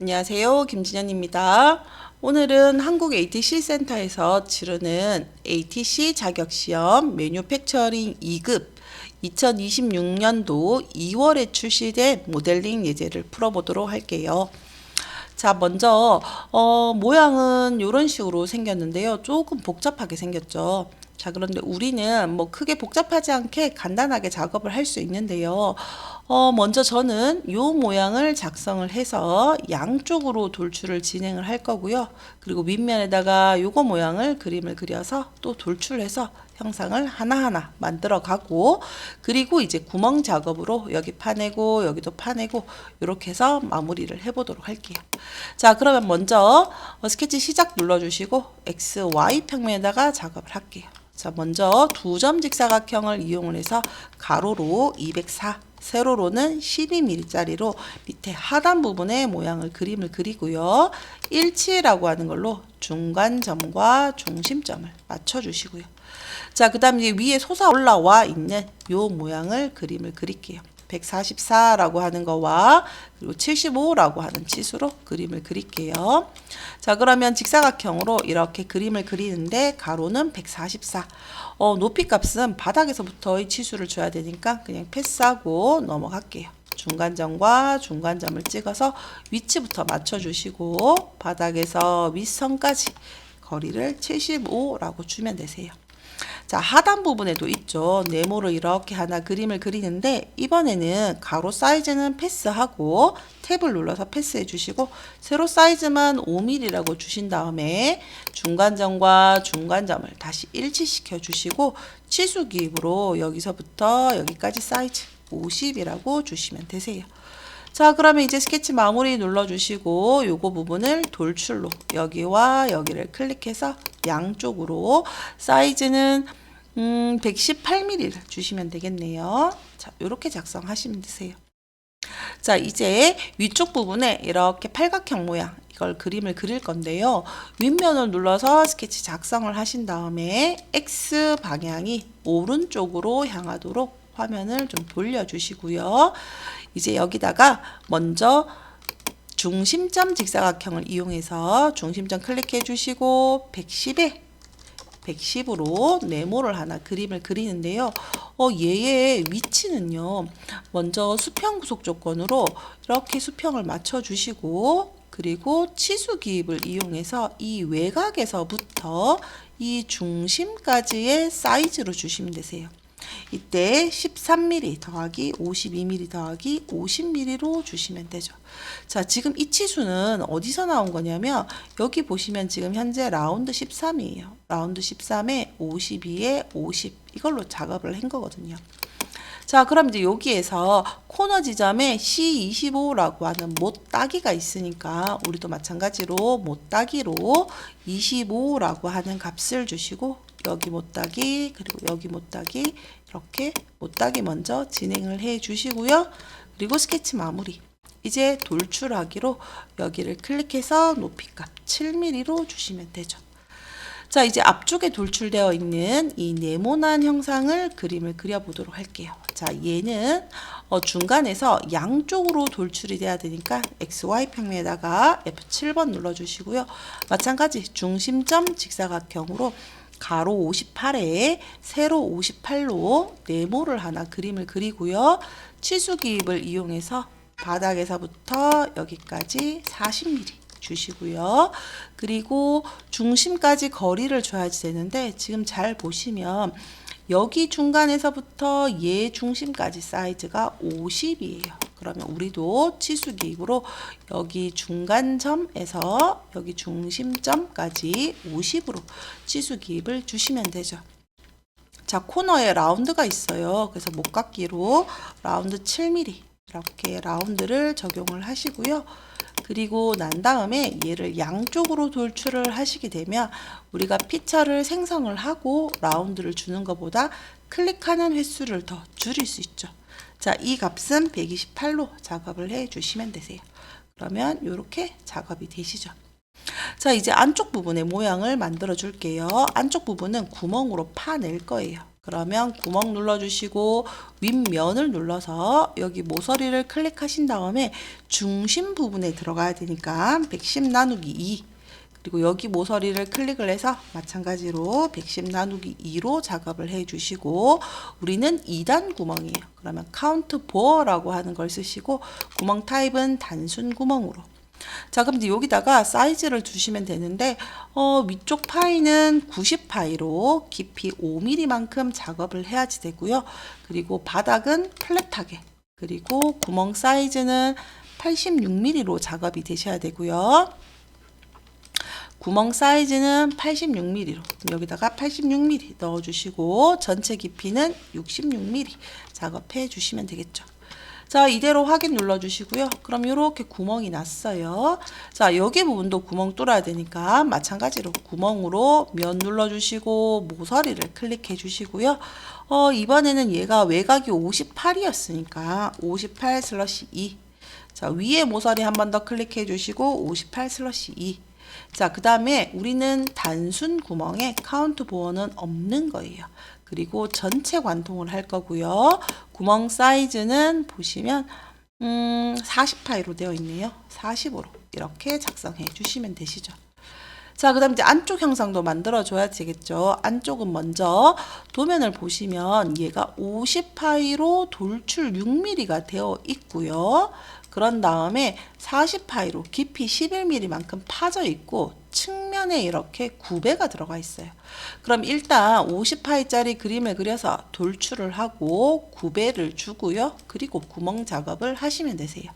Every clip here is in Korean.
안녕하세요. 김진현입니다. 오늘은 한국 ATC 센터에서 치르는 ATC 자격시험 매뉴팩처링 2급 2026년도 2월에 출시된 모델링 예제를 풀어보도록 할게요. 자, 먼저 모양은 이런 식으로 생겼는데요. 조금 복잡하게 생겼죠. 자, 그런데 우리는 뭐 크게 복잡하지 않게 간단하게 작업을 할 수 있는데요. 먼저 저는 이 모양을 작성을 해서 양쪽으로 돌출을 진행을 할 거고요. 그리고 윗면에다가 요거 모양을 그림을 그려서 또 돌출해서 형상을 하나하나 만들어 가고, 그리고 이제 구멍 작업으로 여기 파내고 여기도 파내고 이렇게 해서 마무리를 해보도록 할게요. 자, 그러면 먼저 스케치 시작 눌러주시고 X, Y 평면에다가 작업을 할게요. 자, 먼저 두 점 직사각형을 이용을 해서 가로로 204, 세로로는 12mm짜리로 밑에 하단 부분에 모양을 그림을 그리고요. 일치라고 하는 걸로 중간점과 중심점을 맞춰주시고요. 자, 그 다음에 위에 솟아 올라와 있는 요 모양을 그림을 그릴게요. 144라고 하는 거와 그리고 75라고 하는 치수로 그림을 그릴게요. 자, 그러면 직사각형으로 이렇게 그림을 그리는데 가로는 144. 높이 값은 바닥에서부터의 치수를 줘야 되니까 그냥 패스하고 넘어갈게요. 중간점과 중간점을 찍어서 위치부터 맞춰주시고 바닥에서 윗선까지 거리를 75라고 주면 되세요. 자, 하단 부분에도 있죠. 네모로 이렇게 하나 그림을 그리는데 이번에는 가로 사이즈는 패스하고 탭을 눌러서 패스해 주시고 세로 사이즈만 5mm라고 주신 다음에 중간점과 중간점을 다시 일치시켜 주시고 치수 기입으로 여기서부터 여기까지 사이즈 50이라고 주시면 되세요. 자, 그러면 이제 스케치 마무리 눌러주시고 요거 부분을 돌출로 여기와 여기를 클릭해서 양쪽으로 사이즈는 118mm를 주시면 되겠네요. 자, 요렇게 작성하시면 되세요. 자, 이제 위쪽 부분에 이렇게 팔각형 모양 이걸 그림을 그릴 건데요. 윗면을 눌러서 스케치 작성을 하신 다음에 X 방향이 오른쪽으로 향하도록 화면을 좀 돌려주시고요. 이제 여기다가 먼저 중심점 직사각형을 이용해서 중심점 클릭해 주시고 110으로 네모를 하나 그림을 그리는데요. 얘의 위치는요. 먼저 수평 구속 조건으로 이렇게 수평을 맞춰 주시고 그리고 치수 기입을 이용해서 이 외곽에서부터 이 중심까지의 사이즈로 주시면 되세요. 이때 13mm 더하기 52mm 더하기 50mm로 주시면 되죠. 자, 지금 이 치수는 어디서 나온 거냐면 여기 보시면 지금 현재 라운드 13이에요. 라운드 13에 52에 50 이걸로 작업을 한 거거든요. 자, 그럼 이제 여기에서 코너 지점에 C25라고 하는 못따기가 있으니까 우리도 마찬가지로 못따기로 25라고 하는 값을 주시고 여기 못따기 그리고 여기 못따기 이렇게 못따기 먼저 진행을 해 주시고요. 그리고 스케치 마무리. 이제 돌출하기로 여기를 클릭해서 높이값 7mm로 주시면 되죠. 자, 이제 앞쪽에 돌출되어 있는 이 네모난 형상을 그림을 그려보도록 할게요. 자, 얘는 중간에서 양쪽으로 돌출이 돼야 되니까 XY 평면에다가 F7번 눌러주시고요. 마찬가지 중심점 직사각형으로 가로 58에 세로 58로 네모를 하나 그림을 그리고요. 치수 기입을 이용해서 바닥에서부터 여기까지 40mm 주시고요. 그리고 중심까지 거리를 줘야지 되는데 지금 잘 보시면 여기 중간에서부터 얘 중심까지 사이즈가 50이에요. 그러면 우리도 치수 기입으로 여기 중간점에서 여기 중심점까지 50으로 치수 기입을 주시면 되죠. 자, 코너에 라운드가 있어요. 그래서 목깎이로 라운드 7mm 이렇게 라운드를 적용을 하시고요. 그리고 난 다음에 얘를 양쪽으로 돌출을 하시게 되면 우리가 피처를 생성을 하고 라운드를 주는 것보다 클릭하는 횟수를 더 줄일 수 있죠. 자, 이 값은 128로 작업을 해 주시면 되세요. 그러면 이렇게 작업이 되시죠. 자, 이제 안쪽 부분의 모양을 만들어 줄게요. 안쪽 부분은 구멍으로 파낼 거예요. 그러면 구멍 눌러주시고 윗면을 눌러서 여기 모서리를 클릭하신 다음에 중심 부분에 들어가야 되니까 110 나누기 2 그리고 여기 모서리를 클릭을 해서 마찬가지로 110 나누기 2로 작업을 해주시고 우리는 2단 구멍이에요. 그러면 카운트 보어라고 하는 걸 쓰시고 구멍 타입은 단순 구멍으로. 자, 그럼 이제 여기다가 사이즈를 주시면 되는데 위쪽 파이는 90 파이로 깊이 5mm만큼 작업을 해야지 되고요. 그리고 바닥은 플랫하게 그리고 구멍 사이즈는 86mm로 작업이 되셔야 되고요. 구멍 사이즈는 86mm로 여기다가 86mm 넣어주시고 전체 깊이는 66mm 작업해 주시면 되겠죠. 자, 이대로 확인 눌러주시고요. 그럼 이렇게 구멍이 났어요. 자, 여기 부분도 구멍 뚫어야 되니까 마찬가지로 구멍으로 면 눌러주시고 모서리를 클릭해 주시고요. 이번에는 얘가 외곽이 58이었으니까 58/2. 자, 위에 모서리 한 번 더 클릭해 주시고 58/2. 자, 그 다음에 우리는 단순 구멍에 카운트 보어는 없는 거예요. 그리고 전체 관통을 할 거고요. 구멍 사이즈는 보시면 40파이로 되어 있네요. 40으로 이렇게 작성해 주시면 되시죠. 자, 그 다음 이제 안쪽 형상도 만들어 줘야 되겠죠. 안쪽은 먼저 도면을 보시면 얘가 50파이로 돌출 6mm가 되어 있고요. 그런 다음에 40파이로 깊이 11mm만큼 파져 있고 측면에 이렇게 구배가 들어가 있어요. 그럼 일단 50파이짜리 그림을 그려서 돌출을 하고 구배를 주고요. 그리고 구멍 작업을 하시면 되세요.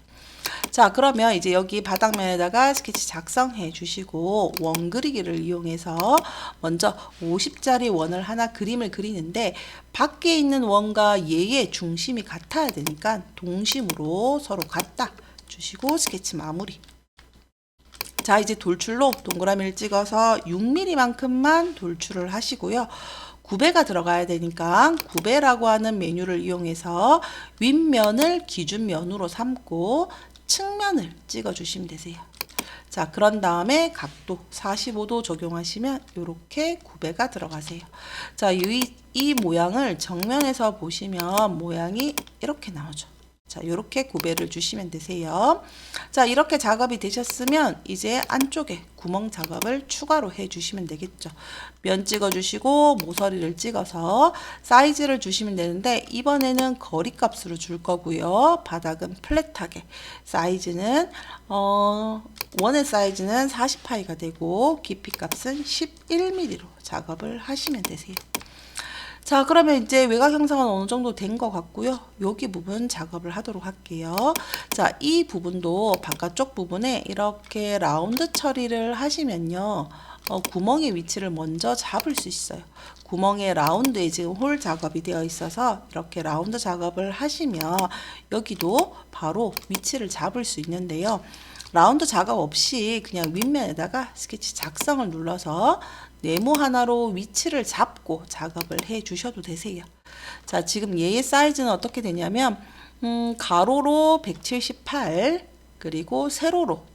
자, 그러면 이제 여기 바닥면에다가 스케치 작성해 주시고 원 그리기를 이용해서 먼저 50짜리 원을 하나 그림을 그리는데 밖에 있는 원과 얘의 중심이 같아야 되니까 동심으로 서로 같다 주시고 스케치 마무리. 자, 이제 돌출로 동그라미를 찍어서 6mm만큼만 돌출을 하시고요. 구배가 들어가야 되니까 구배라고 하는 메뉴를 이용해서 윗면을 기준면으로 삼고 측면을 찍어 주시면 되세요. 자, 그런 다음에 각도 45도 적용하시면 이렇게 구배가 들어가세요. 자, 이 모양을 정면에서 보시면 모양이 이렇게 나오죠. 자, 이렇게 구배를 주시면 되세요. 자, 이렇게 작업이 되셨으면 이제 안쪽에 구멍 작업을 추가로 해 주시면 되겠죠. 면 찍어 주시고 모서리를 찍어서 사이즈를 주시면 되는데 이번에는 거리 값으로 줄 거고요. 바닥은 플랫하게 사이즈는 원의 사이즈는 40파이가 되고 깊이 값은 11mm로 작업을 하시면 되세요. 자, 그러면 이제 외곽 형상은 어느 정도 된 것 같고요. 여기 부분 작업을 하도록 할게요. 자, 이 부분도 바깥쪽 부분에 이렇게 라운드 처리를 하시면요. 구멍의 위치를 먼저 잡을 수 있어요. 구멍의 라운드에 지금 홀 작업이 되어 있어서 이렇게 라운드 작업을 하시면 여기도 바로 위치를 잡을 수 있는데요. 라운드 작업 없이 그냥 윗면에다가 스케치 작성을 눌러서 네모 하나로 위치를 잡고 작업을 해 주셔도 되세요. 자, 지금 얘의 사이즈는 어떻게 되냐면 가로로 178 그리고 세로로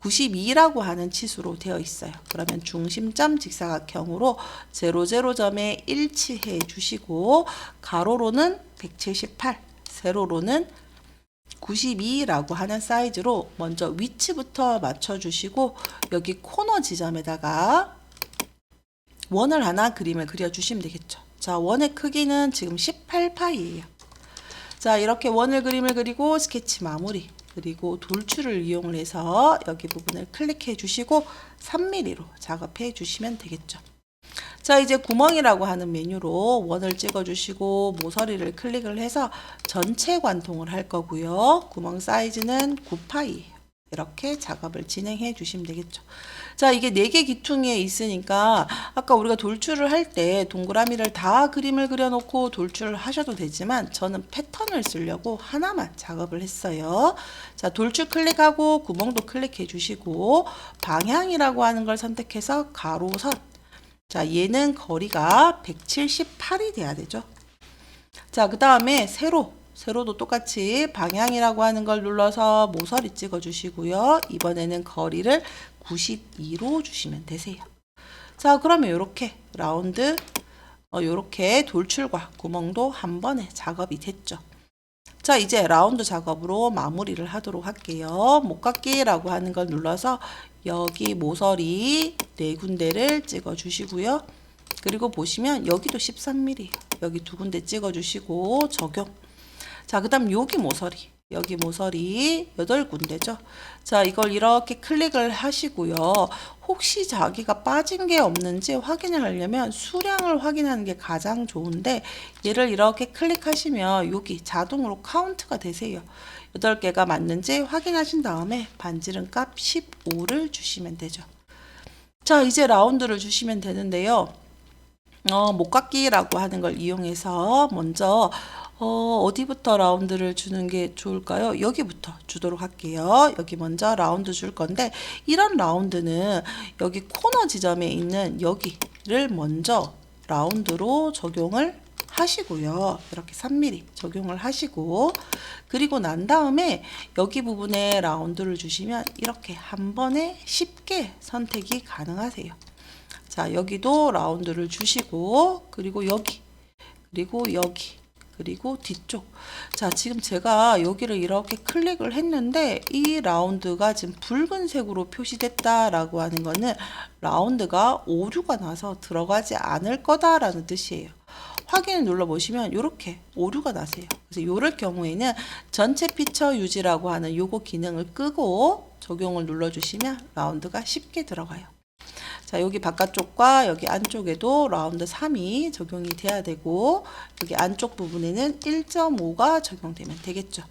92라고 하는 치수로 되어 있어요. 그러면 중심점 직사각형으로 00점에 일치해 주시고 가로로는 178 세로로는 92라고 하는 사이즈로 먼저 위치부터 맞춰주시고 여기 코너 지점에다가 원을 하나 그림을 그려주시면 되겠죠. 자, 원의 크기는 지금 18파이예요. 자, 이렇게 원을 그림을 그리고 스케치 마무리 그리고 돌출을 이용을 해서 여기 부분을 클릭해 주시고 3mm로 작업해 주시면 되겠죠. 자, 이제 구멍이라고 하는 메뉴로 원을 찍어 주시고 모서리를 클릭을 해서 전체 관통을 할 거고요. 구멍 사이즈는 9파이예요. 이렇게 작업을 진행해 주시면 되겠죠. 자, 이게 4개 기퉁에 있으니까 아까 우리가 돌출을 할 때 동그라미를 다 그림을 그려놓고 돌출을 하셔도 되지만 저는 패턴을 쓰려고 하나만 작업을 했어요. 자, 돌출 클릭하고 구멍도 클릭해 주시고 방향이라고 하는 걸 선택해서 가로선. 자, 얘는 거리가 178이 돼야 되죠. 자, 그 다음에 세로도 똑같이 방향이라고 하는 걸 눌러서 모서리 찍어 주시고요. 이번에는 거리를 92로 주시면 되세요. 자, 그러면 이렇게 라운드 요렇게 돌출과 구멍도 한 번에 작업이 됐죠. 자, 이제 라운드 작업으로 마무리를 하도록 할게요. 목깎이라고 하는 걸 눌러서 여기 모서리 4군데를 찍어 주시고요. 그리고 보시면 여기도 13mm, 여기 2군데 찍어 주시고 적용. 자, 그 다음 여기 모서리 8군데죠. 자, 이걸 이렇게 클릭을 하시고요. 혹시 자기가 빠진 게 없는지 확인을 하려면 수량을 확인하는 게 가장 좋은데, 얘를 이렇게 클릭하시면 여기 자동으로 카운트가 되세요. 8개가 맞는지 확인하신 다음에 반지름 값 15를 주시면 되죠. 자, 이제 라운드를 주시면 되는데요. 목깎이라고 하는 걸 이용해서 먼저 어디부터 라운드를 주는 게 좋을까요? 여기부터 주도록 할게요. 여기 먼저 라운드 줄 건데, 이런 라운드는 여기 코너 지점에 있는 여기를 먼저 라운드로 적용을 하시고요. 이렇게 3mm 적용을 하시고, 그리고 난 다음에 여기 부분에 라운드를 주시면 이렇게 한 번에 쉽게 선택이 가능하세요. 자, 여기도 라운드를 주시고, 그리고 여기, 그리고 여기, 그리고 뒤쪽. 자, 지금 제가 여기를 이렇게 클릭을 했는데 이 라운드가 지금 붉은색으로 표시됐다라고 하는 거는 라운드가 오류가 나서 들어가지 않을 거다라는 뜻이에요. 확인을 눌러보시면 이렇게 오류가 나세요. 그래서 이럴 경우에는 전체 피처 유지라고 하는 요거 기능을 끄고 적용을 눌러주시면 라운드가 쉽게 들어가요. 자, 여기 바깥쪽과 여기 안쪽에도 라운드 3이 적용이 돼야 되고, 여기 안쪽 부분에는 1.5가 적용되면 되겠죠.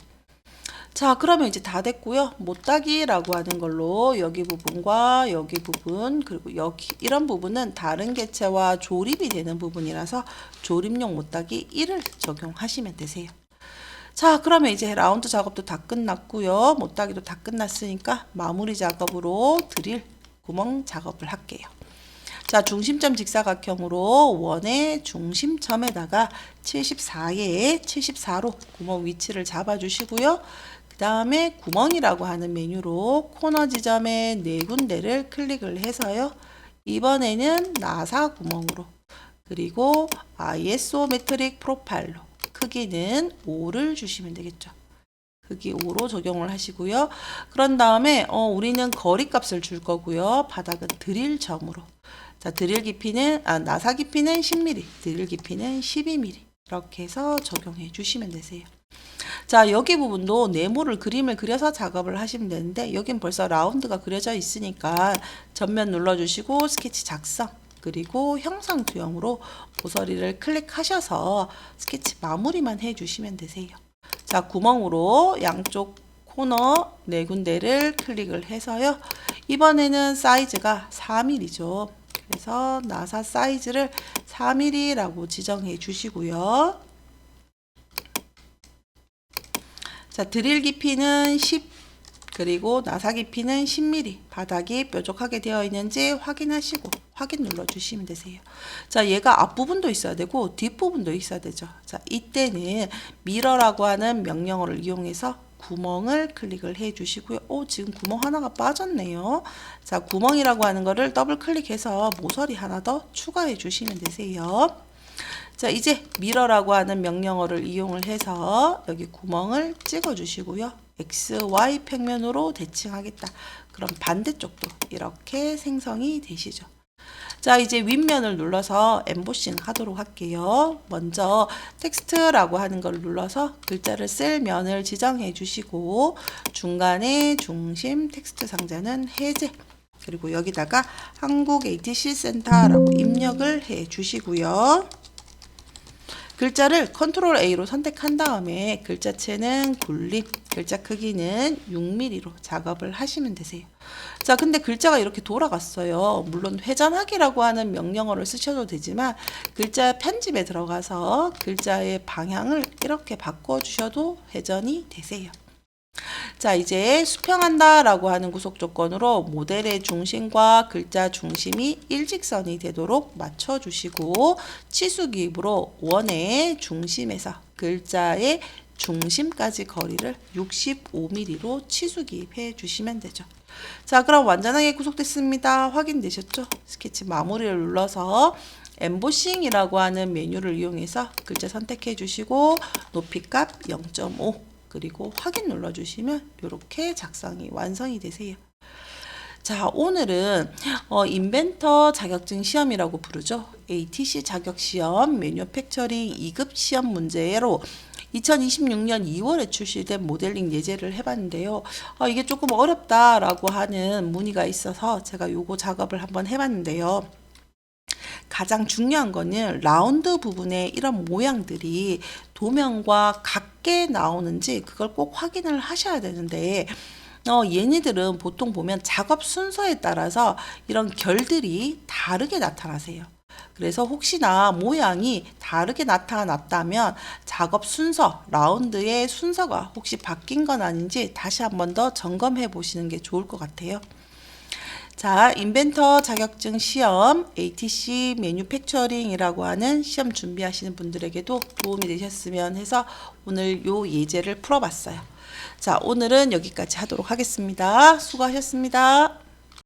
자, 그러면 이제 다 됐고요. 못따기라고 하는 걸로 여기 부분과 여기 부분, 그리고 여기 이런 부분은 다른 개체와 조립이 되는 부분이라서 조립용 못따기 1을 적용하시면 되세요. 자, 그러면 이제 라운드 작업도 다 끝났고요. 못따기도 다 끝났으니까 마무리 작업으로 드릴 구멍 작업을 할게요. 자, 중심점 직사각형으로 원의 중심점에다가 74에 74로 구멍 위치를 잡아주시고요. 그 다음에 구멍이라고 하는 메뉴로 코너 지점에 4군데를 클릭을 해서요. 이번에는 나사 구멍으로, 그리고 아이소메트릭 프로파일로 크기는 5를 주시면 되겠죠. 크기 5로 적용을 하시고요. 그런 다음에 우리는 거리 값을 줄 거고요. 바닥은 드릴 점으로. 자, 드릴 깊이는 나사 깊이는 10mm, 드릴 깊이는 12mm 이렇게 해서 적용해 주시면 되세요. 자, 여기 부분도 네모를 그림을 그려서 작업을 하시면 되는데, 여긴 벌써 라운드가 그려져 있으니까 전면 눌러주시고 스케치 작성, 그리고 형상 투영으로 모서리를 클릭하셔서 스케치 마무리만 해주시면 되세요. 자, 구멍으로 양쪽 코너 4군데를 클릭을 해서요. 이번에는 사이즈가 4mm죠. 그래서 나사 사이즈를 4mm라고 지정해 주시고요. 자, 드릴 깊이는 10, 그리고 나사 깊이는 10mm, 바닥이 뾰족하게 되어 있는지 확인하시고 확인 눌러주시면 되세요. 자, 얘가 앞부분도 있어야 되고 뒷부분도 있어야 되죠. 자, 이때는 미러라고 하는 명령어를 이용해서 구멍을 클릭을 해 주시고요. 지금 구멍 하나가 빠졌네요. 자, 구멍이라고 하는 거를 더블 클릭해서 모서리 하나 더 추가해 주시면 되세요. 자, 이제 미러라고 하는 명령어를 이용을 해서 여기 구멍을 찍어 주시고요. X, Y 평면으로 대칭하겠다. 그럼 반대쪽도 이렇게 생성이 되시죠. 자, 이제 윗면을 눌러서 엠보싱 하도록 할게요. 먼저 텍스트라고 하는 걸 눌러서 글자를 쓸 면을 지정해 주시고, 중간에 중심 텍스트 상자는 해제, 그리고 여기다가 한국 ATC 센터라고 입력을 해 주시고요. 글자를 컨트롤 A로 선택한 다음에 글자체는 굴림, 글자 크기는 6mm로 작업을 하시면 되세요. 자, 근데 글자가 이렇게 돌아갔어요. 물론 회전하기라고 하는 명령어를 쓰셔도 되지만 글자 편집에 들어가서 글자의 방향을 이렇게 바꿔주셔도 회전이 되세요. 자, 이제 수평한다 라고 하는 구속 조건으로 모델의 중심과 글자 중심이 일직선이 되도록 맞춰주시고, 치수 기입으로 원의 중심에서 글자의 중심까지 거리를 65mm로 치수 기입해 주시면 되죠. 자, 그럼 완전하게 구속됐습니다. 확인되셨죠? 스케치 마무리를 눌러서 엠보싱이라고 하는 메뉴를 이용해서 글자 선택해 주시고 높이값 0.5 그리고 확인 눌러주시면 이렇게 작성이 완성이 되세요. 자, 오늘은 인벤터 자격증 시험이라고 부르죠. ATC 자격 시험 매뉴팩처링 2급 시험 문제로 2026년 2월에 출시된 모델링 예제를 해봤는데요. 이게 조금 어렵다라고 하는 문의가 있어서 제가 요거 작업을 한번 해봤는데요. 가장 중요한 거는 라운드 부분에 이런 모양들이 도면과 같게 나오는지 그걸 꼭 확인을 하셔야 되는데 얘네들은 보통 보면 작업 순서에 따라서 이런 결들이 다르게 나타나세요. 그래서 혹시나 모양이 다르게 나타났다면 작업 순서, 라운드의 순서가 혹시 바뀐 건 아닌지 다시 한 번 더 점검해 보시는 게 좋을 것 같아요. 자, 인벤터 자격증 시험 ATC 매뉴팩처링이라고 하는 시험 준비하시는 분들에게도 도움이 되셨으면 해서 오늘 요 예제를 풀어봤어요. 자, 오늘은 여기까지 하도록 하겠습니다. 수고하셨습니다.